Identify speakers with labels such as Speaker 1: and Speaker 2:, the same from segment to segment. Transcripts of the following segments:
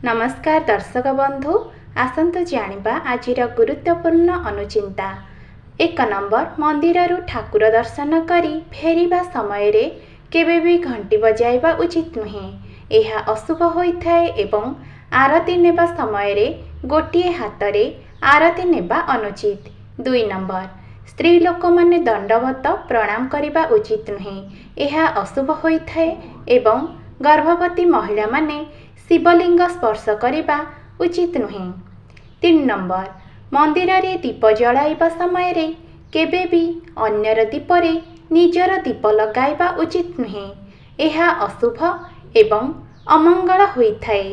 Speaker 1: नमस्कार दर्शक बंधु आसतु जानिबा आजिर गुरुत्वपूर्ण अनुचिंता। 1 नंबर मंदिर ठाकुर दर्शन करी फेरिबा समय रे केबे भी घंटी बजाइबा उचित नुहे। यह अशुभ होइथाए एवं आरती नेबा समय रे गोटिए हाथ रे आरती नेबा अनुचित। 2 नंबर स्त्री लोक माने दंडवत प्रणाम करिबा उचित नुहे। यह अशुभ होइथाए एवं गर्भवती महिला माने शिवलिंग स्पर्श करिबा उचित नुहे। 3 नंबर मंदिर रे दीप जलाइबा समय रे केबे भी अन्यर दीप रे निजर दीप लगाइबा उचित नुहे। यह अशुभ एवं अमंगल होइथाए।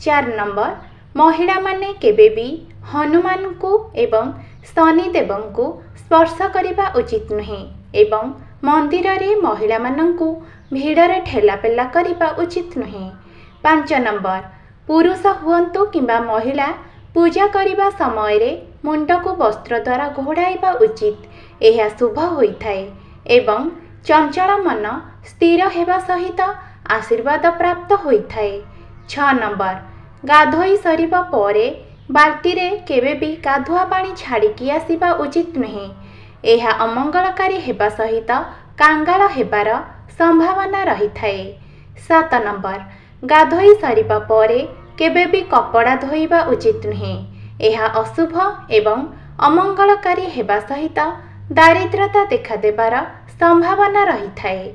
Speaker 1: 4 नंबर महिला माने केबे भी हनुमान को एवं शनि देवं को स्पर्श करिबा उचित नुहे एवं मंदिर रे महिला मानंकु भिड़रे ठेलापेला करिबा उचित नुहे। 5 नंबर पुरुष हुअंतु किंबा महिला पूजा करिबा समय रे मुंड को वस्त्र द्वारा घोड़ाइबा उचित। यह शुभ होइथाए एवं चंचल मन स्थिर हेबा सहित आशीर्वाद प्राप्त होइथाए। 6 नंबर गाधोई सरिबा परे बाल्टी रे केबे भी गाधुआ पानी छाड़िकी आसिबा उचित नुहे। यह अमंगलकारी हेबा सहित कांगाल हेबार संभावना रहिथाए। 7 नंबर गाधोई सरिबा परे केबे भी कपड़ा धोइबा उचित नुहे। यह अशुभ एवं अमंगलकारी हेबा सहित दारिद्रता देखा देबार संभावना रहिथाए।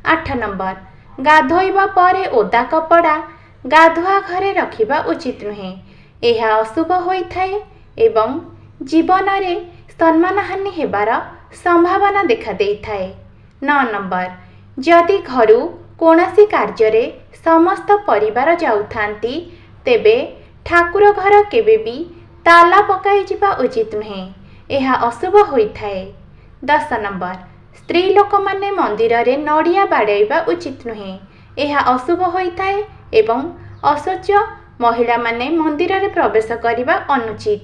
Speaker 1: 8 नंबर गाधोइबा परे ओदा कपड़ा गाधुआ घरे रखिबा उचित नुहे। यह अशुभ होइथाए एवं जीवन रे सम्मान हानि हेबार संभावना देखा देइथाए। 9 नंबर जदि घरु कोनोसी कार्य रे समस्त परिवार जाउथांती तेबे ठाकुर घर केबे भी ताला पकाई जिबा उचित नुहे। यह अशुभ होइथाए। 10 नंबर स्त्री लोक माने मंदिर रे नड़िया बाड़ाइबा उचित नुहे। यह अशुभ होइथाए एवं अशौच महिला माने मंदिर रे प्रवेश करिबा अनुचित।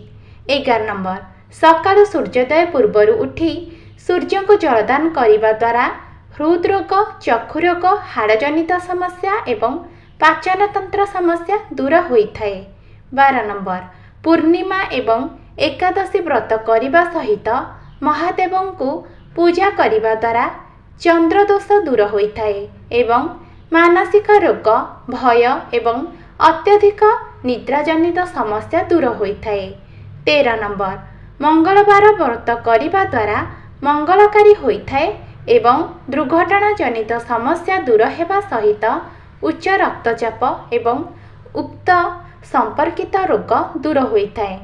Speaker 1: 11 नंबर सकाळु सूर्योदय पूर्वरु उठी सूर्य को जलदान करिबा द्वारा हृदरोग चक्षु रोग हाड़जनित समस्या एवं पाचन तंत्र समस्या दूर होइथाए। 12 नंबर पूर्णिमा एवं एकादशी व्रत करिबा सहित महादेवं को पूजा करिबा द्वारा चंद्रदोष दूर होइथाए एवं मानसिक रोग भय एवं अत्यधिक निद्राजनित समस्या दूर होइथाए। 13 नंबर मंगलवार व्रत करिबा द्वारा मंगलकारी होइथाए एवं दुर्घटना जनित समस्या दूर हेबा सहित उच्च रक्तचाप एवं उक्त संपर्कित रोग दूर होइथाए।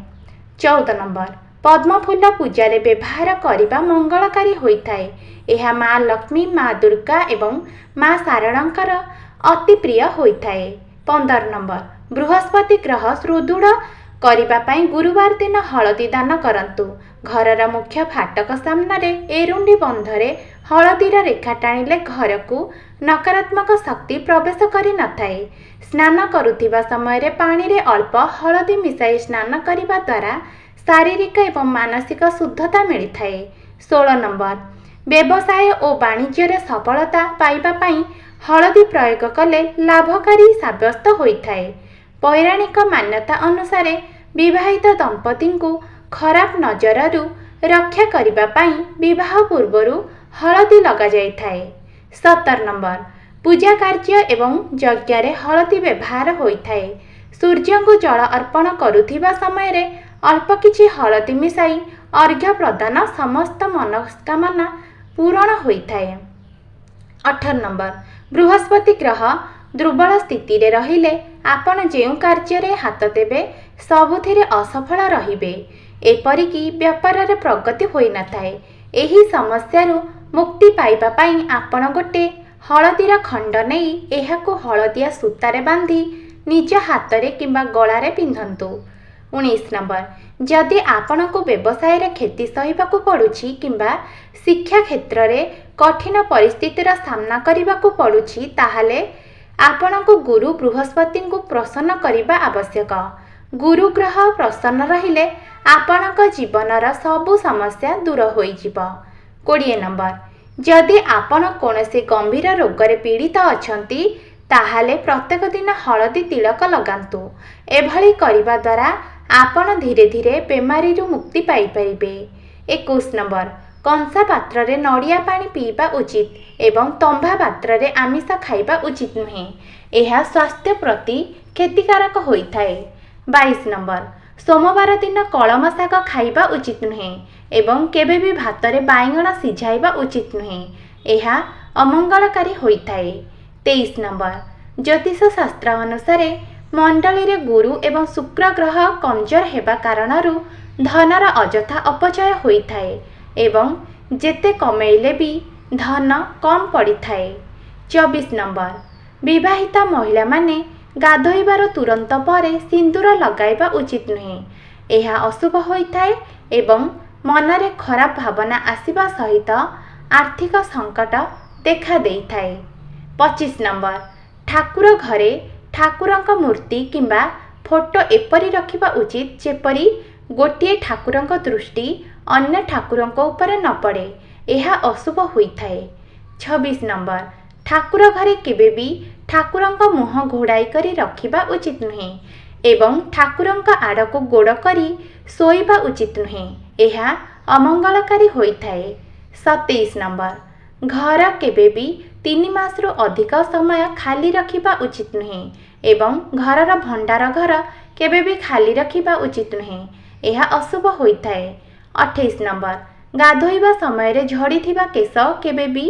Speaker 1: 14 नंबर पद्म फूल पूजा रे व्यवहार करिबा मंगलकारी होइथाए। यह माँ लक्ष्मी माँ दुर्गा एवं माँ शारदांकर अति प्रिय होइथाए। 15 नंबर बृहस्पति ग्रह सुदृढ़ करिबा पई गुरुवार दिन हळदी दान करंतु। घरर मुख्य फाटक सामने एरुंडी बंधरे हळदीर रेखा टाणिले घर को नकारात्मक शक्ति प्रवेश करि नथाए। स्नान करुथिबा समय रे पानी रे अल्प हळदी मिसाई स्नान करिबा द्वारा शारीरिक एवं मानसिक शुद्धता मिलिथाए। 16 नंबर व्यवसाय और वाणिज्य रे सफलता पाइबा पई हळदी प्रयोग कले लाभकारी साब्यस्त होइथाए। पौराणिक मान्यता अनुसार विवाहित दंपति को खराब नजररू रक्षा करिबा पई विवाह पूर्वरु हळदी लगा जाइथाए। 17 नंबर पूजा कार्य एवं यज्ञ रे हळदी व्यवहार होइथाए। सूर्य को जल अर्पण करुथिबा समय रे अल्प किछि हळदी मिसाई अर्घ्य प्रदान समस्त मनस्कामना पूर्ण होइथाए। 18 नंबर बृहस्पति ग्रह दुर्बल स्थिति रे रहिले आपण जेउ कार्य रे हाथ देबे सबुथिरे असफल रहिबे। एपरिकी व्यापार रे प्रगति होई नथाए। एही समस्या मुक्ति पाइबा पई आपण गोटे हळदीर खंड नेई एहाको हळदिया सूतारे बांधी निज हाथ रे किंबा गळा रे पिंधंतु। 19 नंबर जदि आपण को व्यवसाय रे क्षति सहिबा को पड़ुछि किंबा शिक्षा क्षेत्र रे कठिन परिस्थितिर सामना करिबा को पड़ुछि ताहाले आपण को गुरु बृहस्पति को प्रसन्न करिबा आवश्यक। गुरु ग्रह प्रसन्न रहिले आपणक जीवनर सबु समस्या दूर होई जिवो। 20 नंबर जदि आपण कोनोसी गंभीर रोग रे पीड़ित अछंती ତାହେଲେ ପ୍ରତ୍ୟେକ ଦିନ ହଳଦୀ ତିଳକ ଲଗାନ୍ତୁ। ଏଭଳି କରିବା ଦ୍ୱାରା ଆପଣ ଧୀରେ ଧୀରେ ବେମାରୀରୁ ମୁକ୍ତି ପାଇପାରିବେ। 21 ନମ୍ବର, କଂସା ପାତ୍ରରେ ନଡ଼ିଆ ପାଣି ପିଇବା ଉଚିତ ଏବଂ ତମ୍ବା ପାତ୍ରରେ ଆମିଷ ଖାଇବା ଉଚିତ ନୁହେଁ। ଏହା ସ୍ୱାସ୍ଥ୍ୟ ପ୍ରତି କ୍ଷତିକାରକ ହୋଇଥାଏ। 22 ନମ୍ବର, ସୋମବାର ଦିନ କଳମ ଶାଗ ଖାଇବା ଉଚିତ ନୁହେଁ ଏବଂ କେବେ ବି ଭାତରେ ବାଇଗଣ ସିଝାଇବା ଉଚିତ ନୁହେଁ। ଏହା ଅମଙ୍ଗଳକାରୀ ହୋଇଥାଏ। 23 ନମ୍ବର, ଜ୍ୟୋତିଷ ଶାସ୍ତ୍ର ଅନୁସାରେ ମଣ୍ଡଳୀରେ ଗୁରୁ ଏବଂ ଶୁକ୍ର ଗ୍ରହ କମଜୋର ହେବା କାରଣରୁ ଧନର ଅଯଥା ଅପଚୟ ହୋଇଥାଏ ଏବଂ ଯେତେ କମେଇଲେ ବି ଧନ କମ୍ ପଡ଼ିଥାଏ। 24 ନମ୍ବର, ବିବାହିତ ମହିଳାମାନେ ଗାଧୋଇବାର ତୁରନ୍ତ ପରେ ସିନ୍ଦୁର ଲଗାଇବା ଉଚିତ ନୁହେଁ। ଏହା ଅଶୁଭ ହୋଇଥାଏ ଏବଂ ମନରେ ଖରାପ ଭାବନା ଆସିବା ସହିତ ଆର୍ଥିକ ସଙ୍କଟ ଦେଖା ଦେଇଥାଏ। 25 ନମ୍ବର, ଠାକୁର ଘରେ ଠାକୁରଙ୍କ ମୂର୍ତ୍ତି କିମ୍ବା ଫଟୋ ଏପରି ରଖିବା ଉଚିତ ଯେପରି ଗୋଟିଏ ଠାକୁରଙ୍କ ଦୃଷ୍ଟି ଅନ୍ୟ ଠାକୁରଙ୍କ ଉପରେ ନ ପଡ଼େ। ଏହା ଅଶୁଭ ହୋଇଥାଏ। 26 ନମ୍ବର, ଠାକୁର ଘରେ କେବେ ବି ଠାକୁରଙ୍କ ମୁହଁ ଘୋଡ଼ାଇ କରି ରଖିବା ଉଚିତ ନୁହେଁ ଏବଂ ଠାକୁରଙ୍କ ଆଡ଼କୁ ଗୋଡ଼ କରି ଶୋଇବା ଉଚିତ ନୁହେଁ। ଏହା ଅମଙ୍ଗଳକାରୀ ହୋଇଥାଏ। 27 ନମ୍ବର, ଘର କେବେ ବି 3 ମାସରୁ ଅଧିକ ସମୟ ଖାଲି ରଖିବା ଉଚିତ ନୁହେଁ ଏବଂ ଘରର ଭଣ୍ଡାର ଘର କେବେ ବି ଖାଲି ରଖିବା ଉଚିତ ନୁହେଁ। ଏହା ଅଶୁଭ ହୋଇଥାଏ। 28 ନମ୍ବର, ଗାଧୋଇବା ସମୟରେ ଝଡ଼ିଥିବା କେଶ କେବେ ବି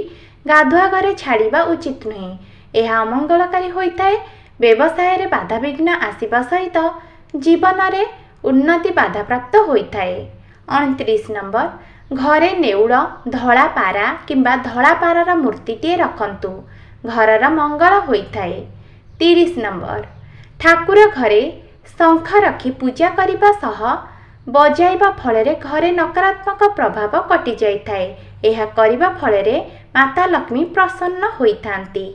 Speaker 1: ଗାଧୁଆ ଘରେ ଛାଡ଼ିବା ଉଚିତ ନୁହେଁ। ଏହା ଅମଙ୍ଗଳକାରୀ ହୋଇଥାଏ। ବ୍ୟବସାୟରେ ବାଧାବିଘ୍ନ ଆସିବା ସହିତ ଜୀବନରେ ଉନ୍ନତି ବାଧାପ୍ରାପ୍ତ ହୋଇଥାଏ। 29 ନମ୍ବର, ଘରେ ନେଉଳ, ଧଳା ପାରା କିମ୍ବା ଧଳା ପାରାର ମୂର୍ତ୍ତିଟିଏ ରଖନ୍ତୁ। ଘରର ମଙ୍ଗଳ ହୋଇଥାଏ। 30 ନମ୍ବର, ଠାକୁର ଘରେ ଶଙ୍ଖ ରଖି ପୂଜା କରିବା ସହ ବଜାଇବା ଫଳରେ ଘରେ ନକାରାତ୍ମକ ପ୍ରଭାବ କଟିଯାଇଥାଏ। ଏହା କରିବା ଫଳରେ ମାତା ଲକ୍ଷ୍ମୀ ପ୍ରସନ୍ନ ହୋଇଥାନ୍ତି।